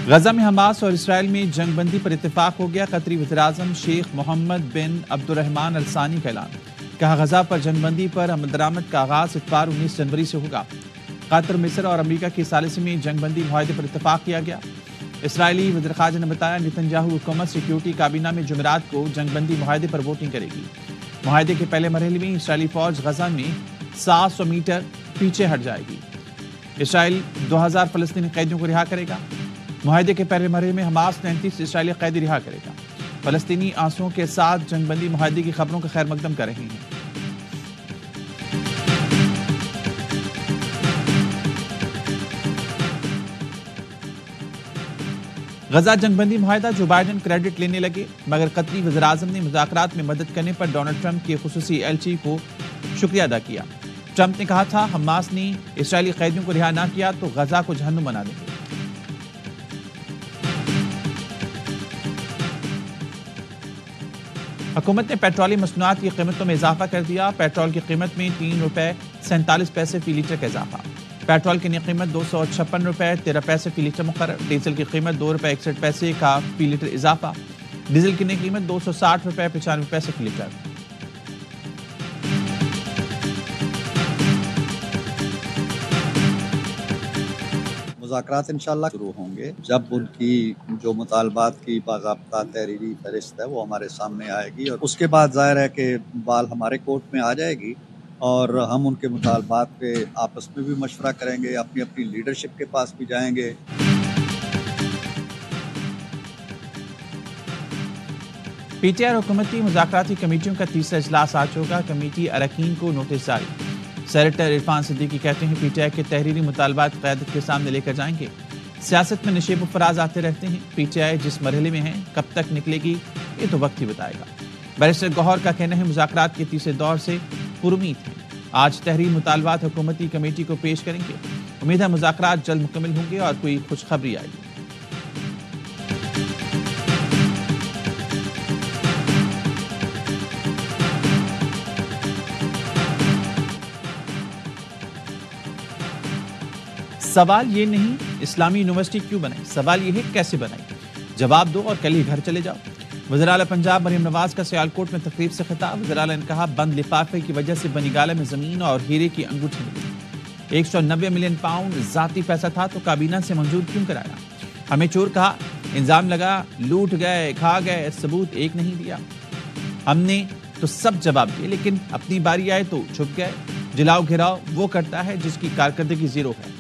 غزہ میں حماس اور اسرائیل میں جنگ بندی پر اتفاق ہو گیا۔ قطری وزیراعظم شیخ محمد بن عبد الرحمن الثانی کا اعلان، کہا غزہ پر جنگ بندی پر عمل درآمد کا آغاز اتوار 19 جنوری سے ہوگا۔ قطر، مصر اور امریکہ کی ثالثی میں جنگ بندی معاہدے پر اتفاق کیا گیا۔ اسرائیلی وزیر خارجہ نے بتایا نتنیاہو حکومت سیکیورٹی کابینہ میں جمعرات کو جنگ بندی معاہدے پر ووٹنگ کرے گی۔ معاہدے کے پہلے مرحلے میں اسرائیلی فوج غزہ میں 700 میٹر پیچھے ہٹ جائے گی۔ اسرائیل 2000 فلسطینی قیدیوں کو رہا کرے گا۔ معاہدے کے پہلے مرحلے میں حماس 33 اسرائیلی قیدی رہا کرے گا۔ فلسطینی آنسوؤں کے ساتھ جنگ بندی معاہدے کی خبروں کا خیر مقدم کر رہے ہیں۔ غزہ جنگ بندی معاہدہ، جو بائیڈن کریڈٹ لینے لگے، مگر قطری وزیراعظم نے مذاکرات میں مدد کرنے پر ڈونلڈ ٹرمپ کے خصوصی ایلچی کو شکریہ ادا کیا۔ ٹرمپ نے کہا تھا حماس نے اسرائیلی قیدیوں کو رہا نہ کیا تو غزہ کو جہنم بنا دیں گے۔ حکومت نے پیٹرولیم مصنوعات کی قیمتوں میں اضافہ کر دیا۔ پیٹرول کی قیمت میں ₹3.47 فی لیٹر کا اضافہ۔ پیٹرول کی نئی قیمت ₹256.13 فی لیٹر مقرر۔ ڈیزل کی قیمت ₹2.61 کا فی لیٹر اضافہ۔ ڈیزل کی نئی قیمت ₹260.95 فی لیٹر۔ مذاکرات انشاءاللہ شروع ہوں گے جب ان کی جو مطالبات کی باضابطہ تحریری فہرست ہے وہ ہمارے سامنے آئے گی، اور اس کے بعد ظاہر ہے کہ بال ہمارے کورٹ میں آ جائے گی اور ہم ان کے مطالبات پہ آپس میں بھی مشورہ کریں گے، اپنی اپنی لیڈرشپ کے پاس بھی جائیں گے۔ پی ٹی آئی حکومتی مذاکراتی کمیٹیوں کا تیسرا اجلاس آج ہوگا۔ کمیٹی اراکین کو نوٹس جاری۔ سینیٹر عرفان صدیقی کہتے ہیں پی ٹی آئی کے تحریری مطالبات قیادت کے سامنے لے کر جائیں گے۔ سیاست میں نشیب و فراز آتے رہتے ہیں، پی ٹی آئی جس مرحلے میں ہے کب تک نکلے گی یہ تو وقت ہی بتائے گا۔ بیرسٹر گوہر کا کہنا ہے مذاکرات کے تیسرے دور سے پرامید ہیں۔ آج تحریری مطالبات حکومتی کمیٹی کو پیش کریں گے۔ امید ہے مذاکرات جلد مکمل ہوں گے اور کوئی خوشخبری آئے گی۔ سوال یہ نہیں اسلامی یونیورسٹی کیوں بنائی، سوال یہ ہے کیسے بنائی، جواب دو اور کل ہی گھر چلے جاؤ۔ وزیر اعلیٰ پنجاب مریم نواز کا سیالکوٹ میں تقریب سے خطاب۔ وزیر اعلیٰ نے کہا بند لفافے کی وجہ سے بنی گالہ میں زمین اور ہیرے کی انگوٹھی ملی۔ 190 ملین پاؤنڈ ذاتی پیسہ تھا تو کابینہ سے منظور کیوں کرایا؟ ہمیں چور کہا، الزام لگا، لوٹ گئے، کھا گئے، ثبوت ایک نہیں دیا۔ ہم نے تو سب جواب دیے لیکن اپنی باری آئے تو چھپ گئے۔ جلاؤ گھراؤ وہ کرتا ہے جس کی کارکردگی زیرو ہے۔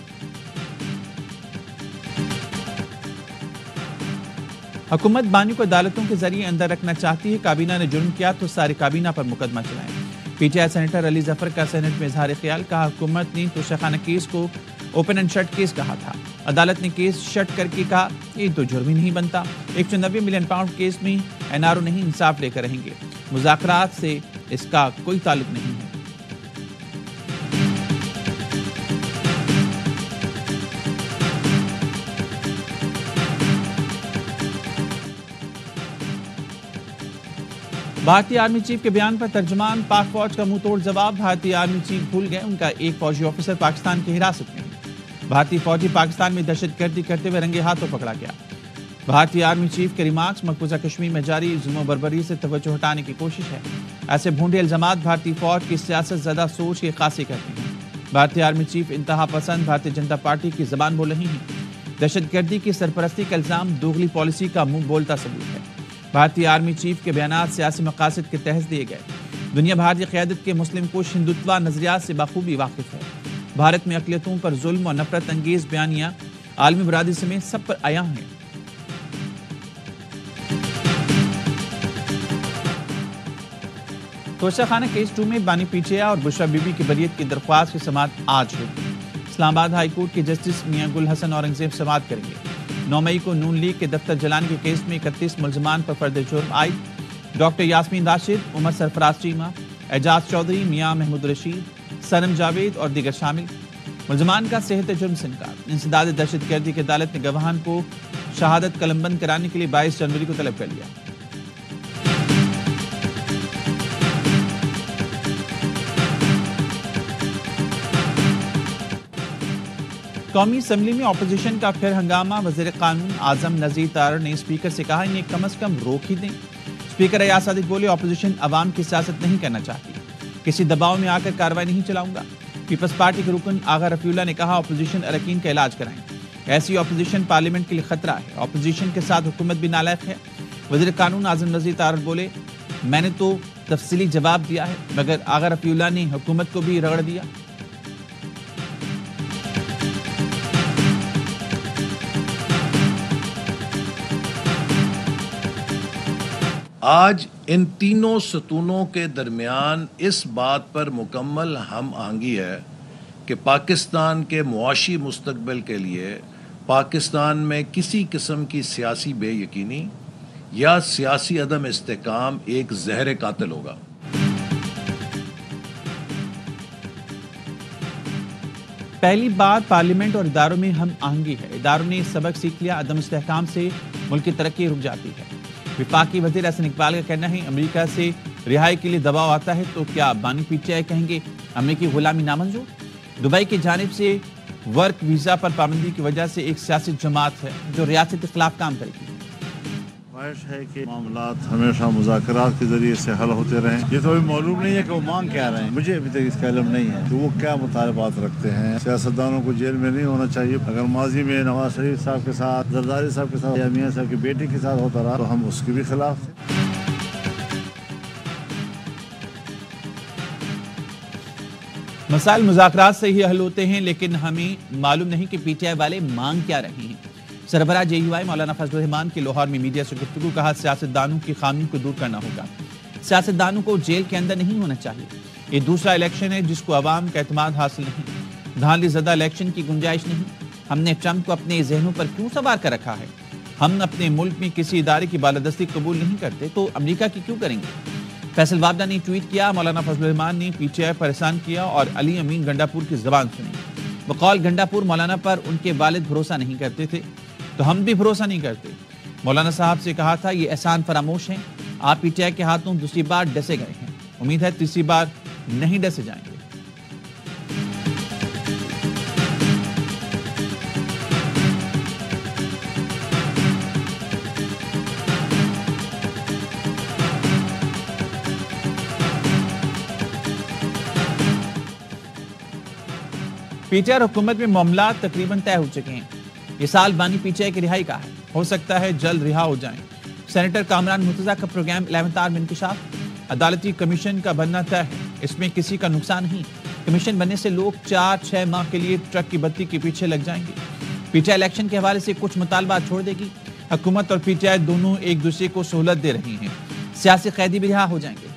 حکومت بانیوں کو عدالتوں کے ذریعے اندر رکھنا چاہتی ہے۔ کابینہ نے جرم کیا تو سارے کابینہ پر مقدمہ چلائیں۔ P T I senator Ali Zafar کا سینٹ میں اظہار خیال، کہا حکومت نے توشیخانہ کیس کو اوپن اینڈ شٹ کیس کہا تھا، عدالت نے کیس شٹ کر کے کہا یہ تو جرم ہی نہیں بنتا۔ 190 ملین پاؤنڈ کیس میں این آر او نہیں انصاف لے کر رہیں گے، مذاکرات سے اس کا کوئی تعلق نہیں ہے۔ بھارتی آرمی چیف کے بیان پر ترجمان پاک فوج کا منہ توڑ جواب۔ بھارتی آرمی چیف بھول گئے ان کا ایک فوجی آفیسر پاکستان کی حراست میں ہے۔ بھارتی فوجی پاکستان میں دہشت گردی کرتے ہوئے رنگے ہاتھوں پکڑا گیا۔ بھارتی آرمی چیف کے ریمارکس مقبوضہ کشمیر میں جاری ظلم و بربری سے توجہ ہٹانے کی کوشش ہے۔ ایسے بھونڈے الزامات بھارتی فوج کی سیاست زدہ سوچ کی عکاسی کرتے ہیں۔ بھارتی آرمی چیف انتہا پسند بھارتی جنتا پارٹی کی زبان بول رہی ہیں۔ دہشت گردی کی سرپرستی کا الزام دوغلی پالیسی کا منہ بولتا ثبوت ہے۔ بھارتی آرمی چیف کے بیانات سیاسی مقاصد کے تحت دیے گئے۔ دنیا بھارتی قیادت کے مسلم کش ہندوتوا نظریات سے بخوبی واقف ہے۔ بھارت میں اقلیتوں پر ظلم اور نفرت انگیز بیانیاں عالمی برادری سمیت سب پر عیاں ہیں۔ توشیخانہ کیس 2 میں بانی پی ٹی آئی اور بشرا بی بی کی بریت کی درخواست کی سماعت آج ہوگی۔ اسلام آباد ہائی کورٹ کے جسٹس میاں گل حسن اورنگزیب سماعت کریں گے۔ 9 مئی کو نون لیگ کے دفتر جلانے کے کیس میں 31 ملزمان پر فرد جرم عائد۔ ڈاکٹر یاسمین راشد، عمر سرفراز چیمہ، اعجاز چودھری، میاں محمود رشید، سنم جاوید اور دیگر شامل۔ ملزمان کا صحت جرم سے انکار۔ انسداد دہشت گردی کی عدالت نے گواہان کو شہادت قلم بند کرانے کے لیے 22 جنوری کو طلب کر لیا۔ قومی اسمبلی میں اپوزیشن کا پھر ہنگامہ. وزیر قانون اعظم نذیر تارڑ نے اسپیکر سے کہا انہیں کم از کم روک ہی دیں. اسپیکر ایاز صادق بولے اپوزیشن عوام کی سیاست نہیں کرنا چاہتی, کسی دباؤ میں آ کر کارروائی نہیں چلاؤں گا. پیپلز پارٹی کے رکن آغا رفیع اللہ نے کہا اپوزیشن اراکین کا علاج کرائیں, ایسی اپوزیشن پارلیمنٹ کے لیے خطرہ ہے, اپوزیشن کے ساتھ حکومت بھی نالائق ہے. وزیر قانون اعظم نذیر تارڑ بولے میں نے تو تفصیلی جواب دیا ہے, مگر آغا رفیع اللہ نے حکومت کو بھی رگڑ دیا. آج ان تینوں ستونوں کے درمیان اس بات پر مکمل ہم آہنگی ہے کہ پاکستان کے معاشی مستقبل کے لیے پاکستان میں کسی قسم کی سیاسی بے یقینی یا سیاسی عدم استحکام ایک زہر قاتل ہوگا. پہلی بات پارلیمنٹ اور اداروں میں ہم آہنگی ہے. اداروں نے سبق سیکھ لیا, عدم استحکام سے ملک کی ترقی رک جاتی ہے. وفاقی وزیر احسن اقبال کا کہنا ہے امریکہ سے رہائی کے لیے دباؤ آتا ہے تو کیا بانی پی ٹی آئی کہیں گے امریکی غلامی نامنظور. دبئی کی جانب سے ورک ویزا پر پابندی کی وجہ سے ایک سیاسی جماعت ہے جو ریاست کے خلاف کام کرے گی. خواہش ہے کہ معاملات ہمیشہ مذاکرات کے ذریعے سے حل ہوتے رہیں. یہ تو ابھی معلوم نہیں ہے کہ وہ مانگ کیا رہے ہیں, مجھے ابھی تک اس کا علم نہیں ہے کہ وہ کیا مطالبات رکھتے ہیں. سیاستدانوں کو جیل میں نہیں ہونا چاہیے. اگر ماضی میں نواز شریف صاحب کے ساتھ, زرداری صاحب کے ساتھ یا میاں صاحب کی بیٹی کے ساتھ ہوتا رہا تو ہم اس کے بھی خلاف تھے. مسائل مذاکرات سے ہی حل ہوتے ہیں, لیکن ہمیں معلوم نہیں کہ پی ٹی آئی والے مانگ کیا رہے ہیں. سربراہ جے یو آئی مولانا فضل الرحمان کی لاہور میں میڈیا سے گفتگو, کہا سیاستدانوں کی خامیوں کو دور کرنا ہوگا. سیاستدانوں کو جیل کے اندر نہیں ہونا چاہیے. یہ دوسرا الیکشن ہے جس کو عوام کا اعتماد حاصل نہیں. دھاندلی زدہ الیکشن کی گنجائش نہیں. ہم نے ٹرمپ کو اپنے ذہنوں پر کیوں سوار کر رکھا ہے؟ ہم اپنے ملک میں کسی ادارے کی بالادستی قبول نہیں کرتے تو امریکہ کی کیوں کریں گے؟ فیصل وابدہ نے ٹویٹ کیا, مولانا فضل الرحمان نے پی ٹی آئی پر احسان کیا اور علی امین گنڈاپور کی زبان سنی. بقول گنڈاپور مولانا پر ان کے والد بھروسہ نہیں کرتے تھے تو ہم بھی بھروسہ نہیں کرتے. مولانا صاحب سے کہا تھا یہ احسان فراموش ہیں, آپ پی ٹی آئی کے ہاتھوں دوسری بار ڈسے گئے ہیں, امید ہے تیسری بار نہیں ڈسے جائیں گے. پی ٹی آئی حکومت میں معاملات تقریباً طے ہو چکے ہیں. یہ سال بانی پی ٹی آئی کی رہائی کا ہے, ہو سکتا ہے جلد رہا ہو جائیں. سینیٹر کامران مرتضیٰ کا پروگرام 11 آر میں انکشاف, عدالتی کمیشن کا بننا طے ہے, اس میں کسی کا نقصان نہیں. کمیشن بننے سے لوگ 4-6 ماہ کے لیے ٹرک کی بتی کے پیچھے لگ جائیں گے. پی ٹی آئی الیکشن کے حوالے سے کچھ مطالبات چھوڑ دے گی. حکومت اور پی ٹی آئی دونوں ایک دوسرے کو سہولت دے رہی ہیں. سیاسی قیدی بھی رہا ہو جائیں گے.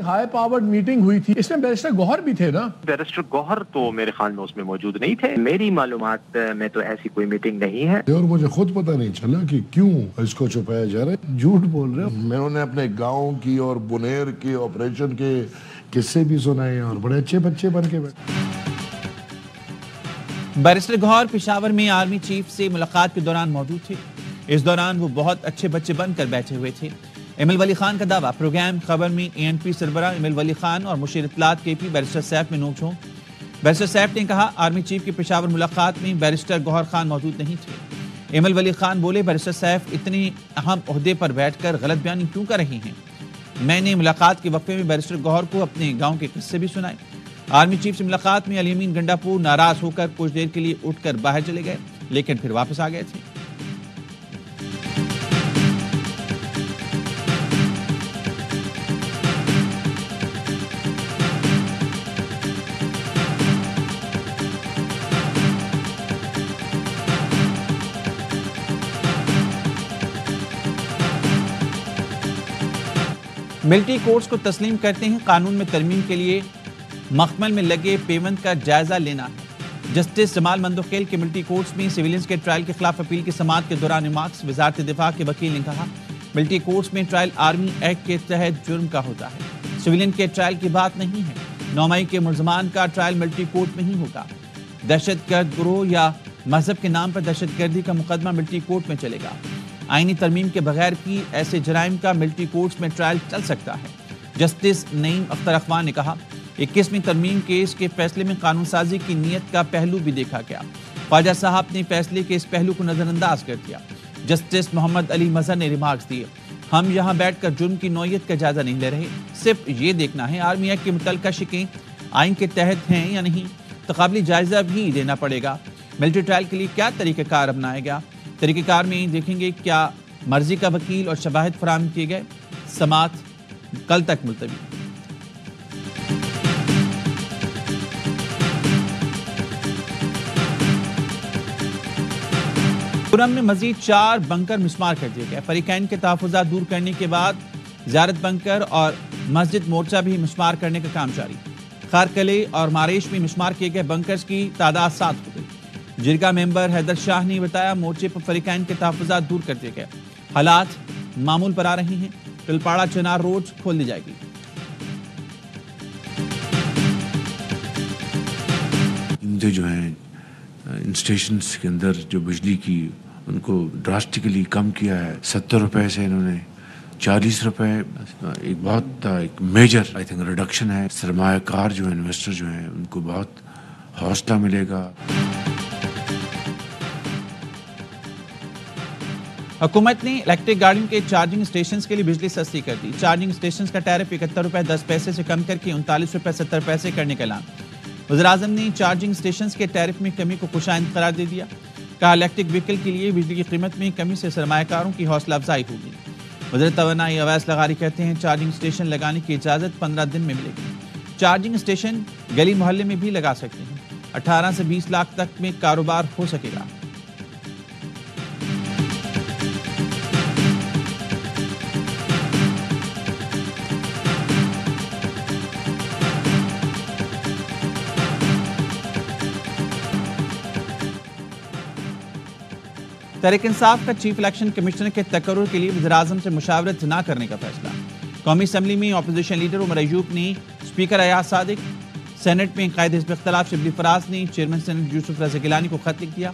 ہائی پاورڈ میٹنگ ہوئی تھی, اس میں بیرسٹر گوہر بھی تھے نا؟ بیرسٹر گوہر تو میرے خیال میں اس میں موجود نہیں تھے. میری معلومات میں تو ایسی کوئی میٹنگ نہیں ہے. اور مجھے خود پتہ نہیں چلا کہ کیوں اس کو چھپایا جا رہا ہے. جھوٹ بول رہے ہیں. میں نے اپنے گاؤں کی اور بنیر کے آپریشن کے قصے بھی سنائے ہیں اور بڑے اچھے بچے بن کے بیٹھے. بیرسٹر گوہر پشاور میں آرمی چیف سے ملاقات کے دوران موجود تھے. اس دوران وہ بہت اچھے بچے بن کر بیٹھے ہوئے تھے. ایم ایل ولی خان کا دعویٰ, پروگرام خبر میں اے این پی سربراہ ایم ایل ولی خان اور مشیر اطلاعات کے پی بیرسٹر سیف میں نوک جھونک. بیرسٹر سیف نے کہا آرمی چیف کی پشاور ملاقات میں بیرسٹر گوہر خان موجود نہیں تھے. ایم ایل ولی خان بولے بیرسٹر سیف اتنے اہم عہدے پر بیٹھ کر غلط بیانی کیوں کر رہے ہیں؟ میں نے ملاقات کے وقفے میں بیرسٹر گوہر کو اپنے گاؤں کے قصے بھی سنائے. آرمی چیف سے ملاقات میں علی امین گنڈاپور ناراض ہو کر کچھ دیر کے لیے اٹھ کر باہر چلے گئے, لیکن پھر واپس آ گئے تھے. ملٹری کورٹس کو تسلیم کرتے ہیں, قانون میں ترمیم کے لیے مخمل میں لگے پیوند کا جائزہ لینا ہے. جسٹس جمال مندوخیل کے ملٹری کورٹس میں سیویلینز کے ٹرائل کے خلاف اپیل کی سماعت کے دوران ریمارکس. وزارت دفاع کے وکیل نے کہا ملٹری کورٹس میں ٹرائل آرمی ایکٹ کے تحت جرم کا ہوتا ہے, سیویلین کے ٹرائل کی بات نہیں ہے. 9 مئی کے ملزمان کا ٹرائل ملٹری کورٹ میں ہی ہوگا. دہشت گرد گروہ یا مذہب کے نام پر دہشت گردی کا مقدمہ ملٹری کورٹ میں چلے گا۔ آئینی ترمیم کے بغیر کی ایسے جرائم کا ملٹری کورٹس میں ٹرائل چل سکتا ہے۔ جسٹس نعیم اختر اخوان نے کہا 21ویں ترمیم کیس کے فیصلے میں قانون سازی کی نیت کا پہلو بھی دیکھا گیا۔ خواجہ صاحب نے فیصلے کے اس پہلو کو نظر انداز کر دیا۔ جسٹس محمد علی مظہر نے ریمارکس دیے، ہم یہاں بیٹھ کر جرم کی نوعیت کا جائزہ نہیں لے رہے، صرف یہ دیکھنا ہے آرمی ایکٹ کے متعلقہ شقیں آئین کے تحت ہیں یا نہیں، تو قابل جائزہ بھی دینا پڑے گا۔ ملٹری ٹرائل کے لیے کیا طریقہ کار اپنایا گیا، طریقہ کار میں دیکھیں گے کیا مرضی کا وکیل اور شواہد فراہم کیے گئے۔ سماعت کل تک ملتوی۔ پورم میں مزید 4 بنکر مسمار کر دیے گئے۔ فریقین کے تحفظات دور کرنے کے بعد زیارت بنکر اور مسجد مورچہ بھی مسمار کرنے کا کام جاری۔ خارکلے اور ماریش میں مسمار کیے گئے بنکرز کی تعداد 7 ہو گئی۔ جرگہ ممبر حیدر شاہ نے بتایا مورچے پر فریقین کے تحفظات دور کر دیے گئے، حالات معمول پر آ رہے ہیں، ٹلپاڑا چنار روڈ کھول دی جائے گی۔ جو ہیں ان اسٹیشنز کے اندر جو بجلی کی ان کو ڈراسٹکلی کم کیا ہے، 70 روپے سے انہوں نے 40 روپے، ایک بہت ایک میجر آئی تھنک ریڈکشن ہے۔ سرمایہ کار جو ہیں، انویسٹر جو ہیں، ان کو بہت حوصلہ ملے گا۔ حکومت نے الیکٹرک گاڑیوں کے چارجنگ اسٹیشنز کے لیے بجلی سستی کر دی۔ چارجنگ اسٹیشنز کا ٹیرف 71 روپے 10 پیسے سے کم کر کے 39 روپے 70 پیسے کرنے کا اعلان۔ وزیراعظم نے چارجنگ اسٹیشنز کے ٹیرف میں کمی کو خوشائند قرار دے دیا، کہا الیکٹرک وہیکل کے لیے بجلی کی قیمت میں کمی سے سرمایہ کاروں کی حوصلہ افزائی ہوگی۔ وزیر توانائی اویس لغاری کہتے ہیں چارجنگ اسٹیشن لگانے کی اجازت 15 دن میں ملے گی۔ چارجنگ اسٹیشن گلی محلے میں بھی لگا سکتے ہیں، 18 سے 20 لاکھ تک میں کاروبار ہو سکے گا۔ تحریک انصاف کا چیف الیکشن کمشنر کے تقرر کے لیے وزیراعظم سے مشاورت نہ کرنے کا فیصلہ۔ قومی اسمبلی میں اپوزیشن لیڈر عمر ایوب نے اسپیکر ایاز صادق، سینٹ میں قائد حزب اختلاف شبلی فراز نے چیئرمین سینٹ یوسف رضا گیلانی کو خط لکھ دیا،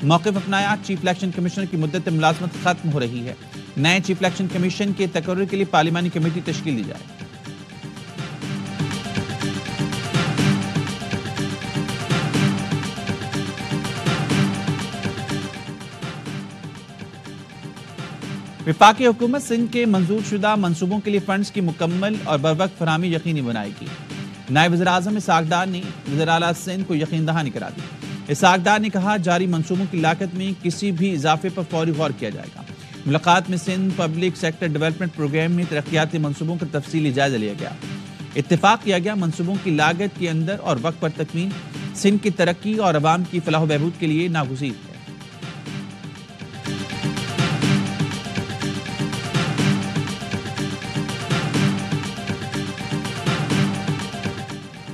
موقف اپنایا۔ چیف الیکشن کمشنر کی مدت ملازمت ختم ہو رہی ہے، نئے چیف الیکشن کمیشن کے تقرر کے لیے پارلیمانی کمیٹی تشکیل دی جائے۔ وفاقی حکومت سندھ کے منظور شدہ منصوبوں کے لیے فنڈز کی مکمل اور بروقت فراہمی یقینی بنائے گی۔ نائب وزیر اعظم اسحاق ڈار نے وزیر اعلیٰ سندھ کو یقین دہانی کرا دی۔ اسحاق ڈار نے کہا جاری منصوبوں کی لاگت میں کسی بھی اضافے پر فوری غور کیا جائے گا۔ ملاقات میں Sindh public sector development programme میں ترقیاتی منصوبوں کا تفصیلی جائزہ لیا گیا۔ اتفاق کیا گیا منصوبوں کی لاگت کے اندر اور وقت پر تکمیل سندھ کی ترقی اور عوام کی فلاح و بہبود کے لیے ناگزیر ہے۔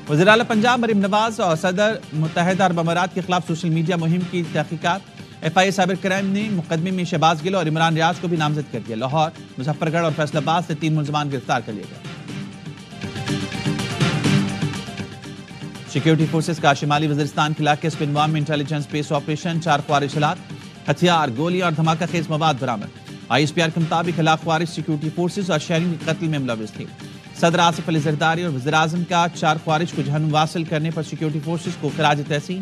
وزیر اعلیٰ پنجاب مریم نواز اور صدر متحدہ عرب امارات کے خلاف سوشل میڈیا مہم کی تحقیقات۔ F I A cyber crime نے مقدمے میں شہباز گل اور عمران ریاض کو بھی نامزد کر دیا۔ لاہور، مظفر گڑھ اور فیصل آباد سے 3 ملزمان گرفتار کر لیے گئے۔ سیکیورٹی فورسز کا شمالی وزیرستان کے علاقے سپنوام میں انٹیلیجنس بیس آپریشن، 4 خوارج ہلاک، ہتھیار، گولیاں اور دھماکہ خیز مواد برآمد۔ آئی ایس پی آر کے مطابق ہلاک خوارج سیکیورٹی فورسز اور شہریوں کے قتل میں ملوث تھے۔ صدر آصف علی زرداری اور وزیر اعظم کا 4 خوارج کو جہنم واصل کرنے پر سیکیورٹی فورسز کو خراج تحسین،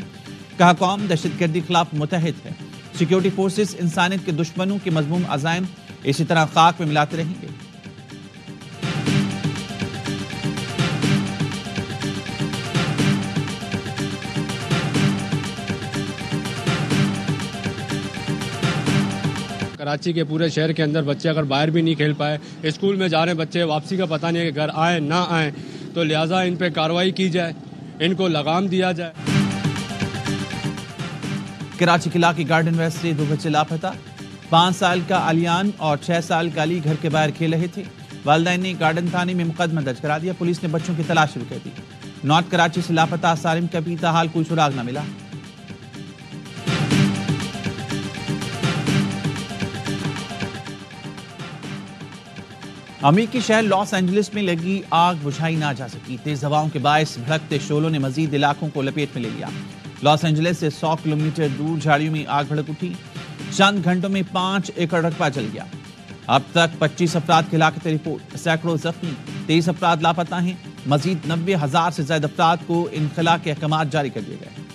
کہا قوم دہشت گردی کے خلاف متحد ہے۔ سیکیورٹی فورسز انسانیت کے دشمنوں کے مذموم عزائم اسی طرح خاک میں ملاتے رہیں گے۔ کراچی کے پورے شہر کے اندر بچے اگر باہر بھی نہیں کھیل پائے، اسکول میں جا رہے ہیں بچے، واپسی کا پتہ نہیں ہے کہ گھر آئیں نہ آئیں، تو لہٰذا ان پہ کارروائی کی جائے، ان کو لگام دیا جائے۔ کراچی کے علاقے گارڈن ویسٹ سے 2 بچے لاپتہ، 5 سال کا علیان اور 6 سال کا علی گھر کے باہر کھیل رہے تھے۔ والدین نے گارڈن تھانے میں مقدمہ درج کرا دیا۔ پولیس نے بچوں کی تلاش شروع کر دی۔ نارتھ کراچی سے لاپتہ سالم کا بھی تاحال کوئی سراغ نہ ملا۔ امریکی شہر لاس اینجلس میں لگی آگ بجھائی نہ جا سکی۔ تیز ہواؤں کے باعث بھڑکتے شعلوں نے مزید علاقوں کو لپیٹ میں لے لیا۔ لاس اینجلس سے 100 کلومیٹر دور جھاڑیوں میں آگ بھڑک اٹھی، چند گھنٹوں میں 5 ایکڑ رقبہ جل گیا۔ اب تک 25 افراد کی ہلاکت رپورٹ، سینکڑوں زخمی، 23 افراد لاپتہ ہیں۔ مزید 90,000 سے زائد افراد کو انخلاء کے احکامات جاری کر دیے گئے۔